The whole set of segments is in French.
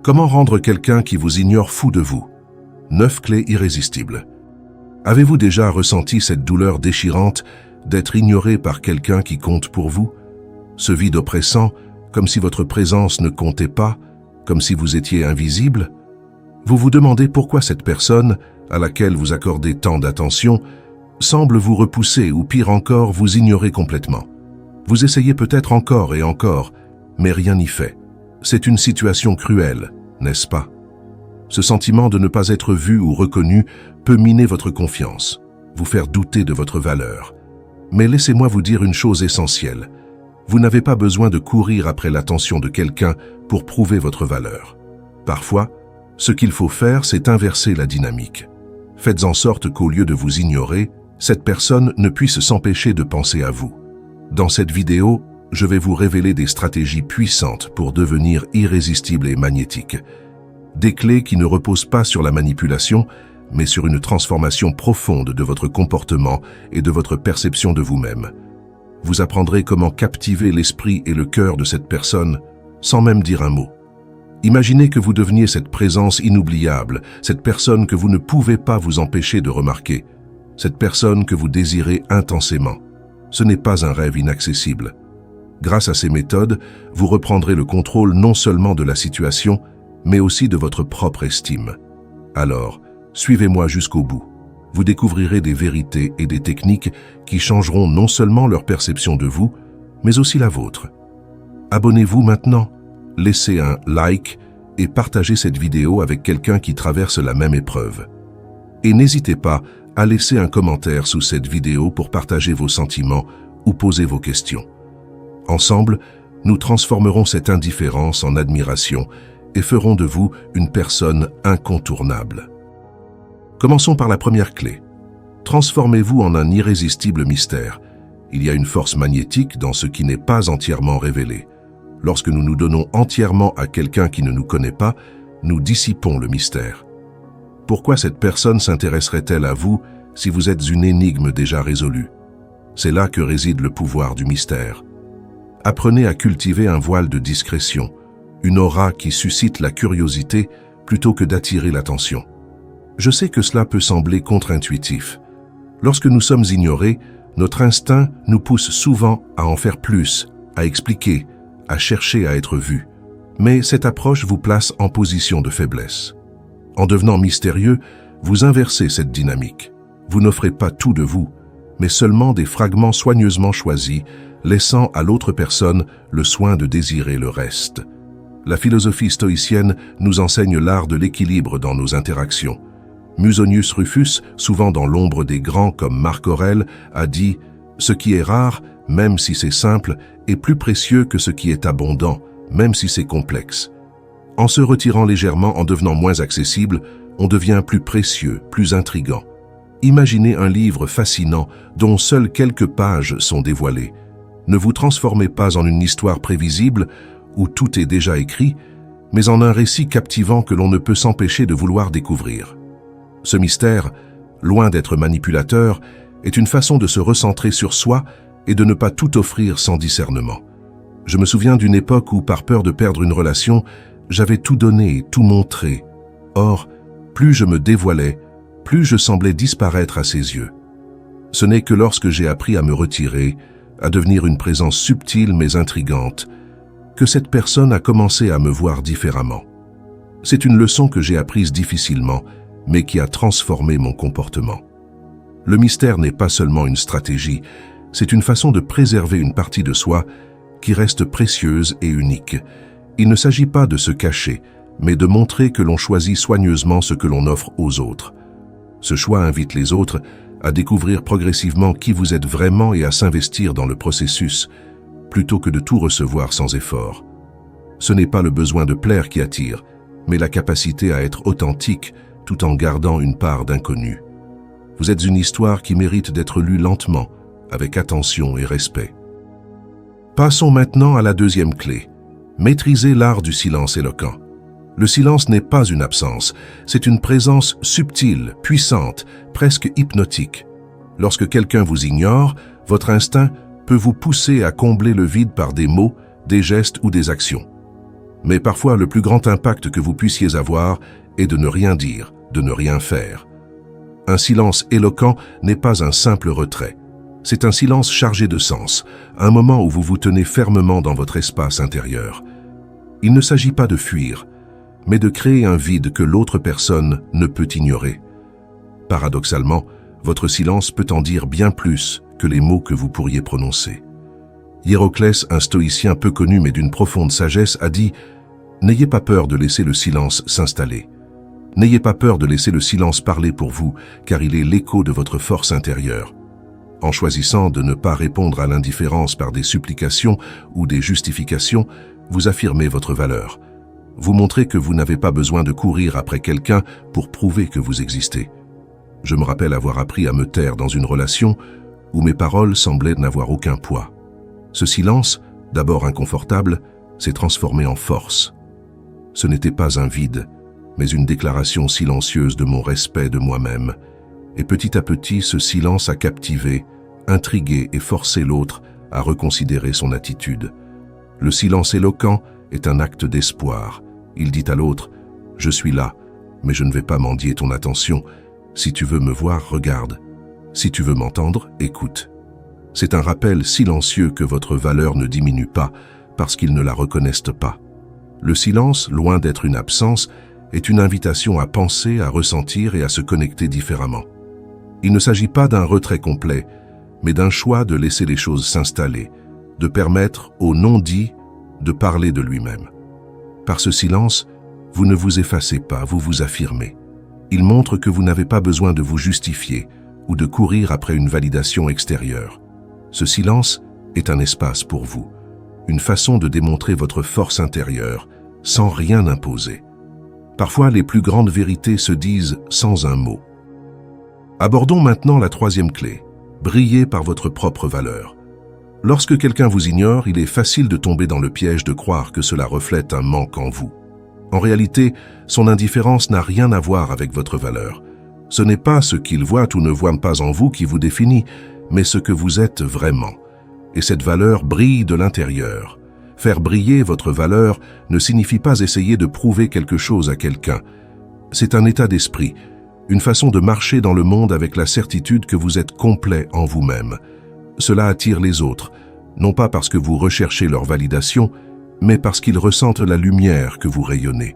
Comment rendre quelqu'un qui vous ignore fou de vous? 9 clés irrésistibles. Avez-vous déjà ressenti cette douleur déchirante d'être ignoré par quelqu'un qui compte pour vous? Ce vide oppressant, comme si votre présence ne comptait pas, comme si vous étiez invisible? Vous vous demandez pourquoi cette personne, à laquelle vous accordez tant d'attention, semble vous repousser ou pire encore, vous ignorer complètement. Vous essayez peut-être encore et encore, mais rien n'y fait. C'est une situation cruelle, n'est-ce pas? Ce sentiment de ne pas être vu ou reconnu peut miner votre confiance, vous faire douter de votre valeur. Mais laissez-moi vous dire une chose essentielle. Vous n'avez pas besoin de courir après l'attention de quelqu'un pour prouver votre valeur. Parfois, ce qu'il faut faire, c'est inverser la dynamique. Faites en sorte qu'au lieu de vous ignorer, cette personne ne puisse s'empêcher de penser à vous. Dans cette vidéo, je vais vous révéler des stratégies puissantes pour devenir irrésistible et magnétique. Des clés qui ne reposent pas sur la manipulation, mais sur une transformation profonde de votre comportement et de votre perception de vous-même. Vous apprendrez comment captiver l'esprit et le cœur de cette personne sans même dire un mot. Imaginez que vous deveniez cette présence inoubliable, cette personne que vous ne pouvez pas vous empêcher de remarquer, cette personne que vous désirez intensément. Ce n'est pas un rêve inaccessible. Grâce à ces méthodes, vous reprendrez le contrôle non seulement de la situation, mais aussi de votre propre estime. Alors, suivez-moi jusqu'au bout. Vous découvrirez des vérités et des techniques qui changeront non seulement leur perception de vous, mais aussi la vôtre. Abonnez-vous maintenant, laissez un like et partagez cette vidéo avec quelqu'un qui traverse la même épreuve. Et n'hésitez pas à laisser un commentaire sous cette vidéo pour partager vos sentiments ou poser vos questions. Ensemble, nous transformerons cette indifférence en admiration et ferons de vous une personne incontournable. Commençons par la première clé. Transformez-vous en un irrésistible mystère. Il y a une force magnétique dans ce qui n'est pas entièrement révélé. Lorsque nous nous donnons entièrement à quelqu'un qui ne nous connaît pas, nous dissipons le mystère. Pourquoi cette personne s'intéresserait-elle à vous si vous êtes une énigme déjà résolue? C'est là que réside le pouvoir du mystère. Apprenez à cultiver un voile de discrétion, une aura qui suscite la curiosité plutôt que d'attirer l'attention. Je sais que cela peut sembler contre-intuitif. Lorsque nous sommes ignorés, notre instinct nous pousse souvent à en faire plus, à expliquer, à chercher à être vus. Mais cette approche vous place en position de faiblesse. En devenant mystérieux, vous inversez cette dynamique. Vous n'offrez pas tout de vous, mais seulement des fragments soigneusement choisis, laissant à l'autre personne le soin de désirer le reste. La philosophie stoïcienne nous enseigne l'art de l'équilibre dans nos interactions. Musonius Rufus, souvent dans l'ombre des grands comme Marc Aurèle, a dit « Ce qui est rare, même si c'est simple, est plus précieux que ce qui est abondant, même si c'est complexe. » En se retirant légèrement, en devenant moins accessible, on devient plus précieux, plus intrigant. Imaginez un livre fascinant dont seules quelques pages sont dévoilées. Ne vous transformez pas en une histoire prévisible où tout est déjà écrit, mais en un récit captivant que l'on ne peut s'empêcher de vouloir découvrir. Ce mystère, loin d'être manipulateur, est une façon de se recentrer sur soi et de ne pas tout offrir sans discernement. Je me souviens d'une époque où, par peur de perdre une relation, j'avais tout donné, tout montré. Or, plus je me dévoilais, plus je semblais disparaître à ses yeux. Ce n'est que lorsque j'ai appris à me retirer, à devenir une présence subtile mais intrigante, que cette personne a commencé à me voir différemment. C'est une leçon que j'ai apprise difficilement, mais qui a transformé mon comportement. Le mystère n'est pas seulement une stratégie, c'est une façon de préserver une partie de soi qui reste précieuse et unique. Il ne s'agit pas de se cacher, mais de montrer que l'on choisit soigneusement ce que l'on offre aux autres. Ce choix invite les autres à découvrir progressivement qui vous êtes vraiment et à s'investir dans le processus, plutôt que de tout recevoir sans effort. Ce n'est pas le besoin de plaire qui attire, mais la capacité à être authentique tout en gardant une part d'inconnu. Vous êtes une histoire qui mérite d'être lue lentement, avec attention et respect. Passons maintenant à la deuxième clé. Maîtrisez l'art du silence éloquent. Le silence n'est pas une absence, c'est une présence subtile, puissante, presque hypnotique. Lorsque quelqu'un vous ignore, votre instinct peut vous pousser à combler le vide par des mots, des gestes ou des actions. Mais parfois, le plus grand impact que vous puissiez avoir est de ne rien dire, de ne rien faire. Un silence éloquent n'est pas un simple retrait. C'est un silence chargé de sens, un moment où vous vous tenez fermement dans votre espace intérieur. Il ne s'agit pas de fuir, mais de créer un vide que l'autre personne ne peut ignorer. Paradoxalement, votre silence peut en dire bien plus que les mots que vous pourriez prononcer. Hiéroclès, un stoïcien peu connu mais d'une profonde sagesse, a dit « N'ayez pas peur de laisser le silence s'installer. N'ayez pas peur de laisser le silence parler pour vous, car il est l'écho de votre force intérieure. » En choisissant de ne pas répondre à l'indifférence par des supplications ou des justifications, vous affirmez votre valeur. Vous montrez que vous n'avez pas besoin de courir après quelqu'un pour prouver que vous existez. Je me rappelle avoir appris à me taire dans une relation où mes paroles semblaient n'avoir aucun poids. Ce silence, d'abord inconfortable, s'est transformé en force. Ce n'était pas un vide, mais une déclaration silencieuse de mon respect de moi-même. Et petit à petit, ce silence a captivé, intrigué et forcé l'autre à reconsidérer son attitude. Le silence éloquent est un acte d'espoir. Il dit à l'autre « Je suis là, mais je ne vais pas mendier ton attention. Si tu veux me voir, regarde. Si tu veux m'entendre, écoute. » C'est un rappel silencieux que votre valeur ne diminue pas parce qu'ils ne la reconnaissent pas. Le silence, loin d'être une absence, est une invitation à penser, à ressentir et à se connecter différemment. Il ne s'agit pas d'un retrait complet, mais d'un choix de laisser les choses s'installer, de permettre au non-dit de parler de lui-même. Par ce silence, vous ne vous effacez pas, vous vous affirmez. Il montre que vous n'avez pas besoin de vous justifier ou de courir après une validation extérieure. Ce silence est un espace pour vous, une façon de démontrer votre force intérieure, sans rien imposer. Parfois, les plus grandes vérités se disent sans un mot. Abordons maintenant la troisième clé, briller par votre propre valeur. Lorsque quelqu'un vous ignore, il est facile de tomber dans le piège de croire que cela reflète un manque en vous. En réalité, son indifférence n'a rien à voir avec votre valeur. Ce n'est pas ce qu'il voit ou ne voit pas en vous qui vous définit, mais ce que vous êtes vraiment. Et cette valeur brille de l'intérieur. Faire briller votre valeur ne signifie pas essayer de prouver quelque chose à quelqu'un. C'est un état d'esprit, une façon de marcher dans le monde avec la certitude que vous êtes complet en vous-même. Cela attire les autres, non pas parce que vous recherchez leur validation, mais parce qu'ils ressentent la lumière que vous rayonnez.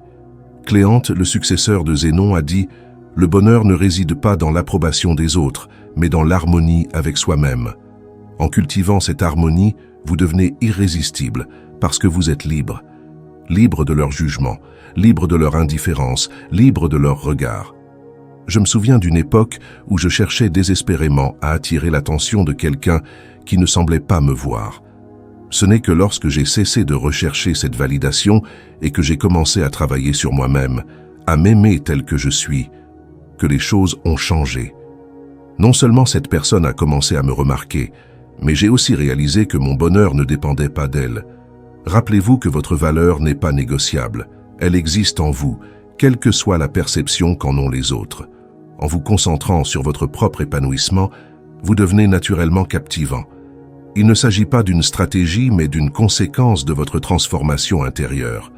Cléante, le successeur de Zénon, a dit « Le bonheur ne réside pas dans l'approbation des autres, mais dans l'harmonie avec soi-même. » En cultivant cette harmonie, vous devenez irrésistible parce que vous êtes libre. Libre de leur jugement, libre de leur indifférence, libre de leur regard. Je me souviens d'une époque où je cherchais désespérément à attirer l'attention de quelqu'un qui ne semblait pas me voir. Ce n'est que lorsque j'ai cessé de rechercher cette validation et que j'ai commencé à travailler sur moi-même, à m'aimer tel que je suis, que les choses ont changé. Non seulement cette personne a commencé à me remarquer, mais j'ai aussi réalisé que mon bonheur ne dépendait pas d'elle. Rappelez-vous que votre valeur n'est pas négociable. Elle existe en vous, quelle que soit la perception qu'en ont les autres. En vous concentrant sur votre propre épanouissement, vous devenez naturellement captivant. Il ne s'agit pas d'une stratégie, mais d'une conséquence de votre transformation intérieure.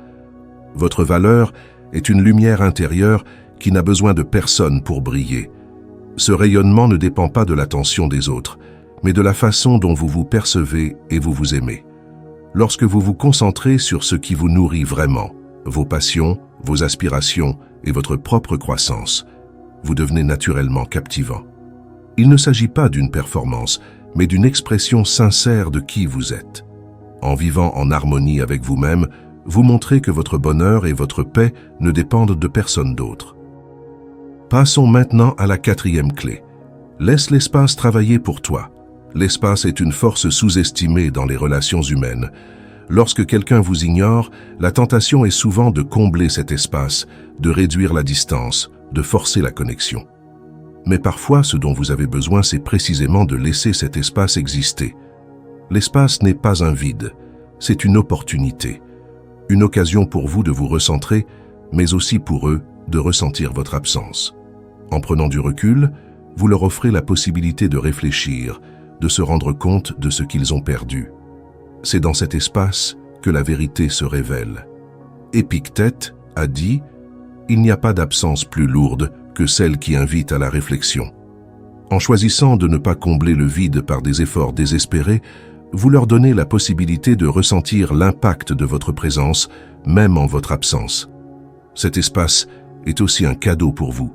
Votre valeur est une lumière intérieure qui n'a besoin de personne pour briller. Ce rayonnement ne dépend pas de l'attention des autres, mais de la façon dont vous vous percevez et vous vous aimez. Lorsque vous vous concentrez sur ce qui vous nourrit vraiment, vos passions, vos aspirations et votre propre croissance, vous devenez naturellement captivant. Il ne s'agit pas d'une performance, mais d'une expression sincère de qui vous êtes. En vivant en harmonie avec vous-même, vous montrez que votre bonheur et votre paix ne dépendent de personne d'autre. Passons maintenant à la quatrième clé. Laisse l'espace travailler pour toi. L'espace est une force sous-estimée dans les relations humaines. Lorsque quelqu'un vous ignore, la tentation est souvent de combler cet espace, de réduire la distance, de forcer la connexion. Mais parfois, ce dont vous avez besoin, c'est précisément de laisser cet espace exister. L'espace n'est pas un vide, c'est une opportunité. Une occasion pour vous de vous recentrer, mais aussi pour eux de ressentir votre absence. En prenant du recul, vous leur offrez la possibilité de réfléchir, de se rendre compte de ce qu'ils ont perdu. C'est dans cet espace que la vérité se révèle. Épictète a dit « Il n'y a pas d'absence plus lourde que celle qui invite à la réflexion ». En choisissant de ne pas combler le vide par des efforts désespérés, vous leur donnez la possibilité de ressentir l'impact de votre présence, même en votre absence. Cet espace est aussi un cadeau pour vous.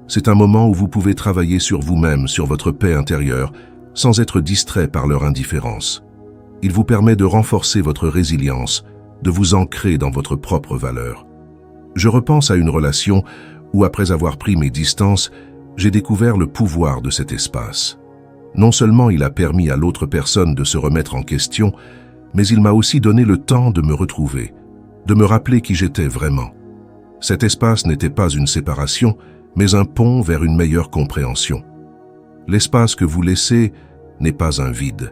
C'est un moment où vous pouvez travailler sur vous-même, sur votre paix intérieure, sans être distrait par leur indifférence. Il vous permet de renforcer votre résilience, de vous ancrer dans votre propre valeur. Je repense à une relation où, après avoir pris mes distances, j'ai découvert le pouvoir de cet espace. Non seulement il a permis à l'autre personne de se remettre en question, mais il m'a aussi donné le temps de me retrouver, de me rappeler qui j'étais vraiment. Cet espace n'était pas une séparation, mais un pont vers une meilleure compréhension. L'espace que vous laissez n'est pas un vide,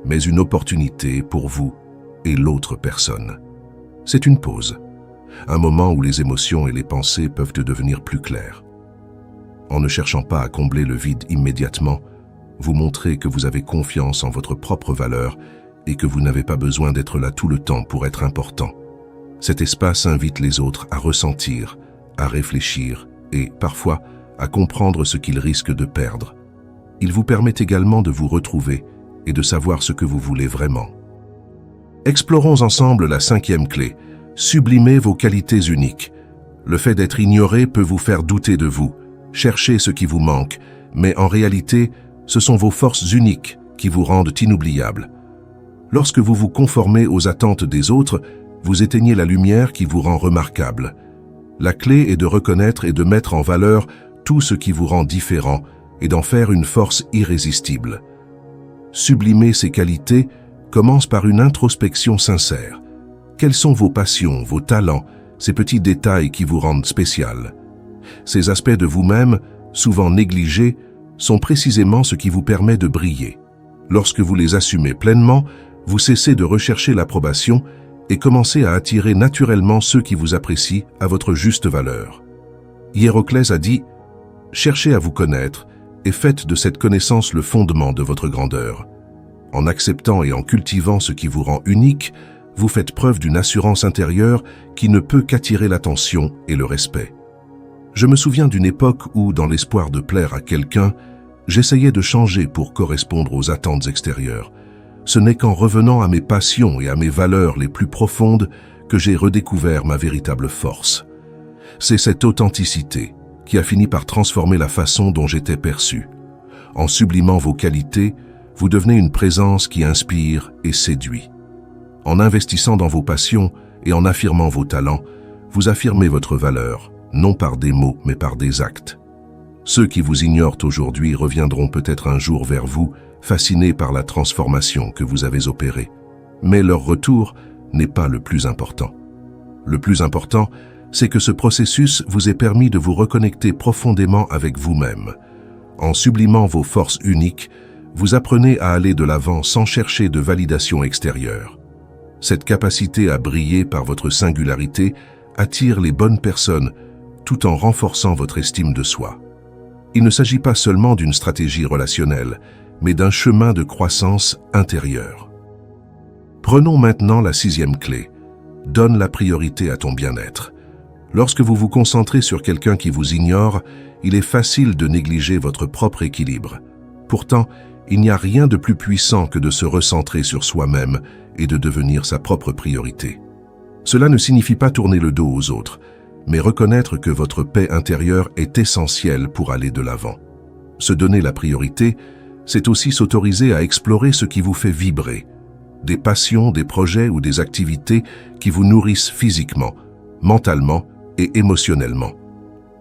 mais une opportunité pour vous et l'autre personne. C'est une pause, un moment où les émotions et les pensées peuvent devenir plus claires. En ne cherchant pas à combler le vide immédiatement, vous montrez que vous avez confiance en votre propre valeur et que vous n'avez pas besoin d'être là tout le temps pour être important. Cet espace invite les autres à ressentir, à réfléchir et, parfois, à comprendre ce qu'ils risquent de perdre. Il vous permet également de vous retrouver et de savoir ce que vous voulez vraiment. Explorons ensemble la 5e clé. Sublimez vos qualités uniques. Le fait d'être ignoré peut vous faire douter de vous, chercher ce qui vous manque, mais en réalité, ce sont vos forces uniques qui vous rendent inoubliables. Lorsque vous vous conformez aux attentes des autres, vous éteignez la lumière qui vous rend remarquable. La clé est de reconnaître et de mettre en valeur tout ce qui vous rend différent et d'en faire une force irrésistible. Sublimer ces qualités commence par une introspection sincère. Quelles sont vos passions, vos talents, ces petits détails qui vous rendent spécial? Ces aspects de vous-même, souvent négligés, sont précisément ce qui vous permet de briller. Lorsque vous les assumez pleinement, vous cessez de rechercher l'approbation et commencez à attirer naturellement ceux qui vous apprécient à votre juste valeur. Hiéroclès a dit « Cherchez à vous connaître et faites de cette connaissance le fondement de votre grandeur. En acceptant et en cultivant ce qui vous rend unique, vous faites preuve d'une assurance intérieure qui ne peut qu'attirer l'attention et le respect. » Je me souviens d'une époque où, dans l'espoir de plaire à quelqu'un, j'essayais de changer pour correspondre aux attentes extérieures. Ce n'est qu'en revenant à mes passions et à mes valeurs les plus profondes que j'ai redécouvert ma véritable force. C'est cette authenticité qui a fini par transformer la façon dont j'étais perçu. En sublimant vos qualités, vous devenez une présence qui inspire et séduit. En investissant dans vos passions et en affirmant vos talents, vous affirmez votre valeur, non par des mots, mais par des actes. Ceux qui vous ignorent aujourd'hui reviendront peut-être un jour vers vous, fascinés par la transformation que vous avez opérée. Mais leur retour n'est pas le plus important. Le plus important, c'est que ce processus vous ait permis de vous reconnecter profondément avec vous-même. En sublimant vos forces uniques, vous apprenez à aller de l'avant sans chercher de validation extérieure. Cette capacité à briller par votre singularité attire les bonnes personnes tout en renforçant votre estime de soi. Il ne s'agit pas seulement d'une stratégie relationnelle, mais d'un chemin de croissance intérieure. Prenons maintenant la 6e clé. Donne la priorité à ton bien-être. Lorsque vous vous concentrez sur quelqu'un qui vous ignore, il est facile de négliger votre propre équilibre. Pourtant, il n'y a rien de plus puissant que de se recentrer sur soi-même et de devenir sa propre priorité. Cela ne signifie pas tourner le dos aux autres, mais reconnaître que votre paix intérieure est essentielle pour aller de l'avant. Se donner la priorité, c'est aussi s'autoriser à explorer ce qui vous fait vibrer, des passions, des projets ou des activités qui vous nourrissent physiquement, mentalement et émotionnellement.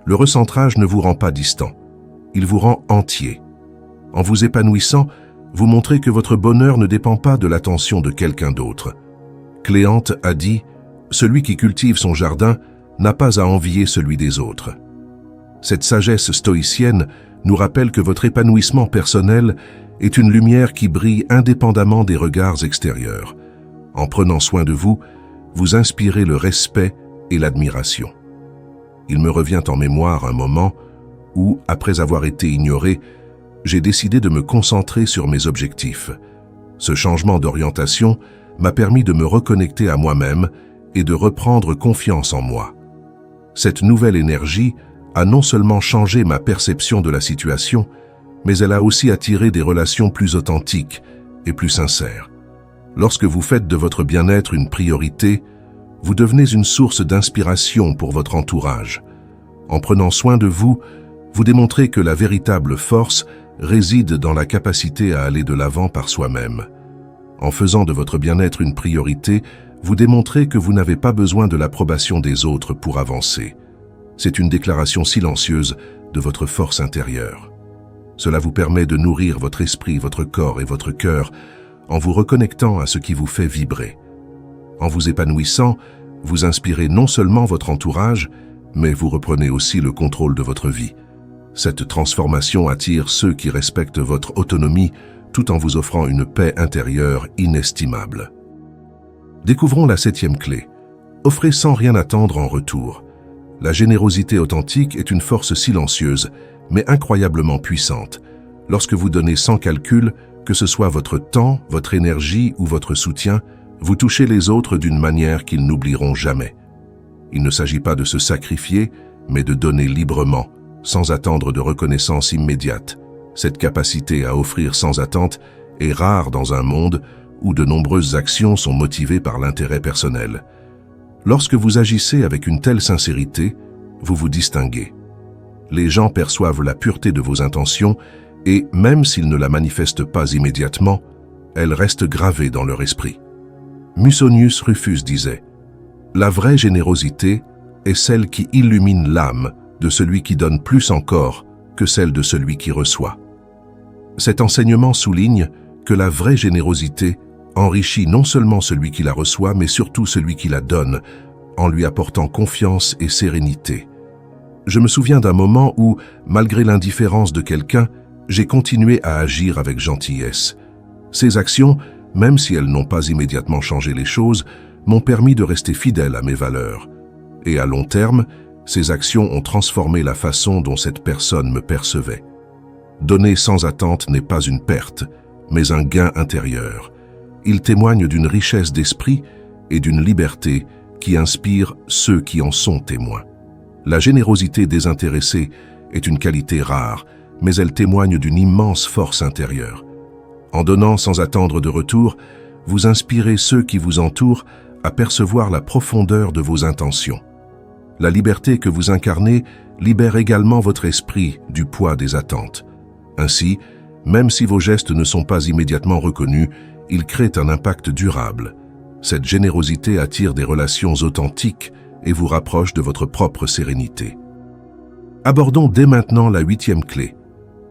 Le recentrage ne vous rend pas distant, il vous rend entier. En vous épanouissant, vous montrez que votre bonheur ne dépend pas de l'attention de quelqu'un d'autre. Cléante a dit « Celui qui cultive son jardin n'a pas à envier celui des autres. » Cette sagesse stoïcienne nous rappelle que votre épanouissement personnel est une lumière qui brille indépendamment des regards extérieurs. En prenant soin de vous, vous inspirez le respect et l'admiration. Il me revient en mémoire un moment où, après avoir été ignoré, j'ai décidé de me concentrer sur mes objectifs. Ce changement d'orientation m'a permis de me reconnecter à moi-même et de reprendre confiance en moi. Cette nouvelle énergie a non seulement changé ma perception de la situation, mais elle a aussi attiré des relations plus authentiques et plus sincères. Lorsque vous faites de votre bien-être une priorité, vous devenez une source d'inspiration pour votre entourage. En prenant soin de vous, vous démontrez que la véritable force réside dans la capacité à aller de l'avant par soi-même. En faisant de votre bien-être une priorité, vous démontrez que vous n'avez pas besoin de l'approbation des autres pour avancer. C'est une déclaration silencieuse de votre force intérieure. Cela vous permet de nourrir votre esprit, votre corps et votre cœur en vous reconnectant à ce qui vous fait vibrer. En vous épanouissant, vous inspirez non seulement votre entourage, mais vous reprenez aussi le contrôle de votre vie. Cette transformation attire ceux qui respectent votre autonomie tout en vous offrant une paix intérieure inestimable. Découvrons la 7e clé. Offrez sans rien attendre en retour. La générosité authentique est une force silencieuse, mais incroyablement puissante. Lorsque vous donnez sans calcul, que ce soit votre temps, votre énergie ou votre soutien, vous touchez les autres d'une manière qu'ils n'oublieront jamais. Il ne s'agit pas de se sacrifier, mais de donner librement, sans attendre de reconnaissance immédiate. Cette capacité à offrir sans attente est rare dans un monde où de nombreuses actions sont motivées par l'intérêt personnel. Lorsque vous agissez avec une telle sincérité, vous vous distinguez. Les gens perçoivent la pureté de vos intentions et, même s'ils ne la manifestent pas immédiatement, elle reste gravée dans leur esprit. Musonius Rufus disait « La vraie générosité est celle qui illumine l'âme de celui qui donne plus encore que celle de celui qui reçoit. » Cet enseignement souligne que la vraie générosité enrichit non seulement celui qui la reçoit, mais surtout celui qui la donne, en lui apportant confiance et sérénité. Je me souviens d'un moment où, malgré l'indifférence de quelqu'un, j'ai continué à agir avec gentillesse. Ces actions, même si elles n'ont pas immédiatement changé les choses, m'ont permis de rester fidèle à mes valeurs. Et à long terme, ces actions ont transformé la façon dont cette personne me percevait. Donner sans attente n'est pas une perte, mais un gain intérieur. Il témoigne d'une richesse d'esprit et d'une liberté qui inspire ceux qui en sont témoins. La générosité désintéressée est une qualité rare, mais elle témoigne d'une immense force intérieure. En donnant sans attendre de retour, vous inspirez ceux qui vous entourent à percevoir la profondeur de vos intentions. La liberté que vous incarnez libère également votre esprit du poids des attentes. Ainsi, même si vos gestes ne sont pas immédiatement reconnus, ils créent un impact durable. Cette générosité attire des relations authentiques et vous rapproche de votre propre sérénité. Abordons dès maintenant la 8e clé.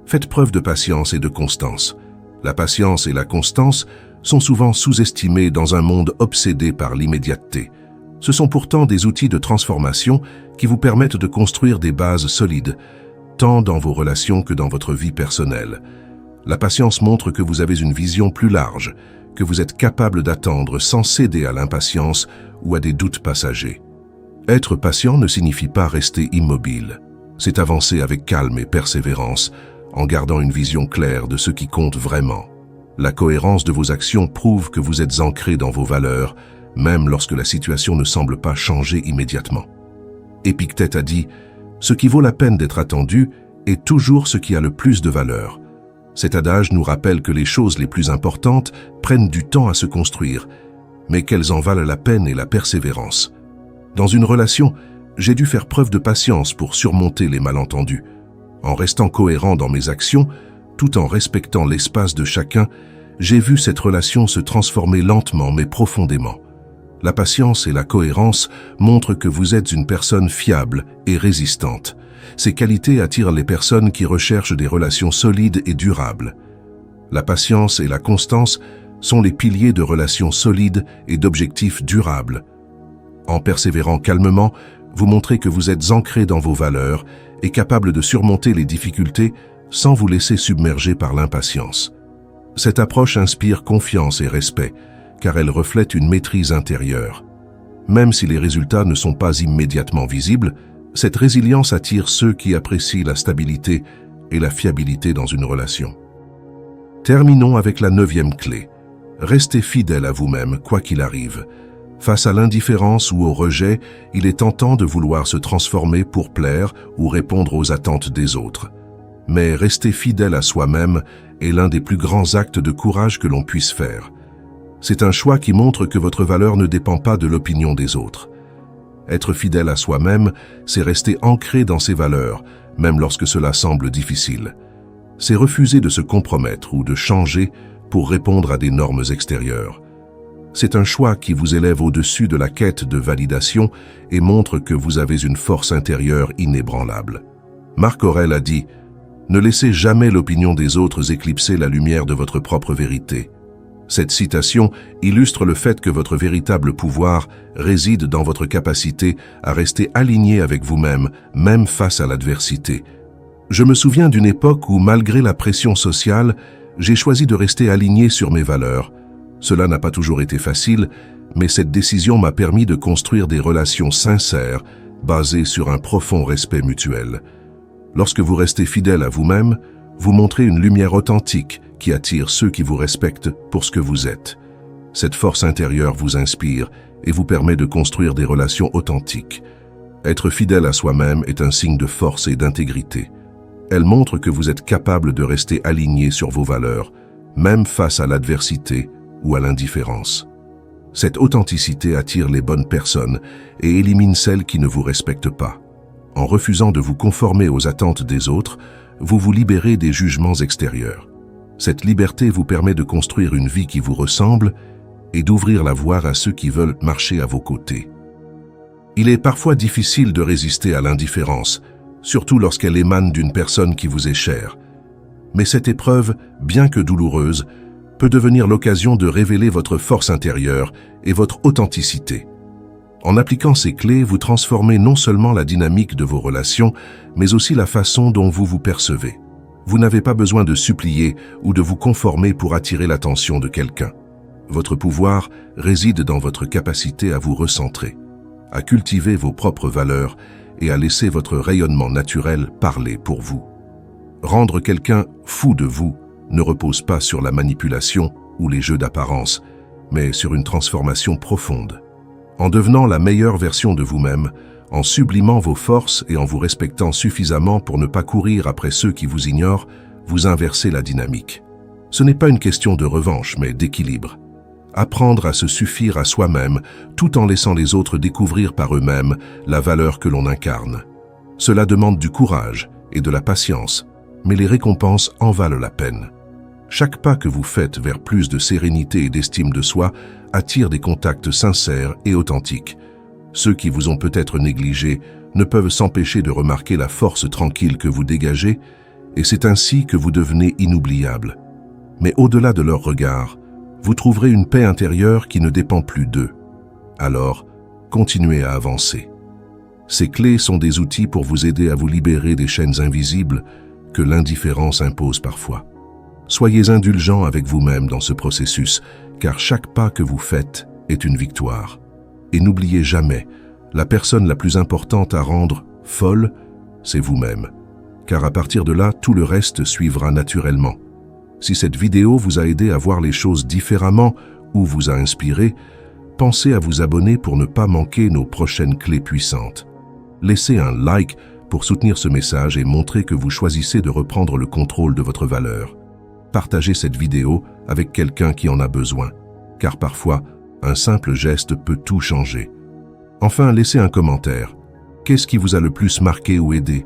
Faites preuve de patience et de constance. La patience et la constance sont souvent sous-estimées dans un monde obsédé par l'immédiateté. Ce sont pourtant des outils de transformation qui vous permettent de construire des bases solides, tant dans vos relations que dans votre vie personnelle. La patience montre que vous avez une vision plus large, que vous êtes capable d'attendre sans céder à l'impatience ou à des doutes passagers. Être patient ne signifie pas rester immobile. C'est avancer avec calme et persévérance, en gardant une vision claire de ce qui compte vraiment. La cohérence de vos actions prouve que vous êtes ancré dans vos valeurs, même lorsque la situation ne semble pas changer immédiatement. Épictète a dit « Ce qui vaut la peine d'être attendu est toujours ce qui a le plus de valeur ». Cet adage nous rappelle que les choses les plus importantes prennent du temps à se construire, mais qu'elles en valent la peine et la persévérance. Dans une relation, j'ai dû faire preuve de patience pour surmonter les malentendus. En restant cohérent dans mes actions, tout en respectant l'espace de chacun, j'ai vu cette relation se transformer lentement mais profondément. La patience et la cohérence montrent que vous êtes une personne fiable et résistante. Ces qualités attirent les personnes qui recherchent des relations solides et durables. La patience et la constance sont les piliers de relations solides et d'objectifs durables. En persévérant calmement, vous montrez que vous êtes ancré dans vos valeurs et capable de surmonter les difficultés sans vous laisser submerger par l'impatience. Cette approche inspire confiance et respect, car elle reflète une maîtrise intérieure. Même si les résultats ne sont pas immédiatement visibles, cette résilience attire ceux qui apprécient la stabilité et la fiabilité dans une relation. Terminons avec la 9e clé. Restez fidèle à vous-même, quoi qu'il arrive. Face à l'indifférence ou au rejet, il est tentant de vouloir se transformer pour plaire ou répondre aux attentes des autres. Mais rester fidèle à soi-même est l'un des plus grands actes de courage que l'on puisse faire. C'est un choix qui montre que votre valeur ne dépend pas de l'opinion des autres. Être fidèle à soi-même, c'est rester ancré dans ses valeurs, même lorsque cela semble difficile. C'est refuser de se compromettre ou de changer pour répondre à des normes extérieures. C'est un choix qui vous élève au-dessus de la quête de validation et montre que vous avez une force intérieure inébranlable. Marc Aurèle a dit « Ne laissez jamais l'opinion des autres éclipser la lumière de votre propre vérité ». Cette citation illustre le fait que votre véritable pouvoir réside dans votre capacité à rester aligné avec vous-même, même face à l'adversité. Je me souviens d'une époque où, malgré la pression sociale, j'ai choisi de rester aligné sur mes valeurs. Cela n'a pas toujours été facile, mais cette décision m'a permis de construire des relations sincères, basées sur un profond respect mutuel. Lorsque vous restez fidèle à vous-même, vous montrez une lumière authentique qui attire ceux qui vous respectent pour ce que vous êtes. Cette force intérieure vous inspire et vous permet de construire des relations authentiques. Être fidèle à soi-même est un signe de force et d'intégrité. Elle montre que vous êtes capable de rester aligné sur vos valeurs, même face à l'adversité ou à l'indifférence. Cette authenticité attire les bonnes personnes et élimine celles qui ne vous respectent pas. En refusant de vous conformer aux attentes des autres, vous vous libérez des jugements extérieurs. Cette liberté vous permet de construire une vie qui vous ressemble et d'ouvrir la voie à ceux qui veulent marcher à vos côtés. Il est parfois difficile de résister à l'indifférence, surtout lorsqu'elle émane d'une personne qui vous est chère. Mais cette épreuve, bien que douloureuse, peut devenir l'occasion de révéler votre force intérieure et votre authenticité. En appliquant ces clés, vous transformez non seulement la dynamique de vos relations, mais aussi la façon dont vous vous percevez. Vous n'avez pas besoin de supplier ou de vous conformer pour attirer l'attention de quelqu'un. Votre pouvoir réside dans votre capacité à vous recentrer, à cultiver vos propres valeurs et à laisser votre rayonnement naturel parler pour vous. Rendre quelqu'un fou de vous ne repose pas sur la manipulation ou les jeux d'apparence, mais sur une transformation profonde. En devenant la meilleure version de vous-même, en sublimant vos forces et en vous respectant suffisamment pour ne pas courir après ceux qui vous ignorent, vous inversez la dynamique. Ce n'est pas une question de revanche, mais d'équilibre. Apprendre à se suffire à soi-même, tout en laissant les autres découvrir par eux-mêmes la valeur que l'on incarne. Cela demande du courage et de la patience, mais les récompenses en valent la peine. Chaque pas que vous faites vers plus de sérénité et d'estime de soi attire des contacts sincères et authentiques. Ceux qui vous ont peut-être négligé ne peuvent s'empêcher de remarquer la force tranquille que vous dégagez, et c'est ainsi que vous devenez inoubliable. Mais au-delà de leur regard, vous trouverez une paix intérieure qui ne dépend plus d'eux. Alors, continuez à avancer. Ces clés sont des outils pour vous aider à vous libérer des chaînes invisibles que l'indifférence impose parfois. Soyez indulgents avec vous-même dans ce processus, car chaque pas que vous faites est une victoire. Et n'oubliez jamais, la personne la plus importante à rendre folle, c'est vous-même. Car à partir de là, tout le reste suivra naturellement. Si cette vidéo vous a aidé à voir les choses différemment ou vous a inspiré, pensez à vous abonner pour ne pas manquer nos prochaines clés puissantes. Laissez un like pour soutenir ce message et montrer que vous choisissez de reprendre le contrôle de votre valeur. Partagez cette vidéo avec quelqu'un qui en a besoin, car parfois, un simple geste peut tout changer. Enfin, laissez un commentaire. Qu'est-ce qui vous a le plus marqué ou aidé?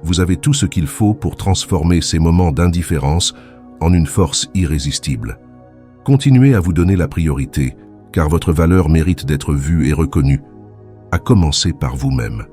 Vous avez tout ce qu'il faut pour transformer ces moments d'indifférence en une force irrésistible. Continuez à vous donner la priorité, car votre valeur mérite d'être vue et reconnue, à commencer par vous-même.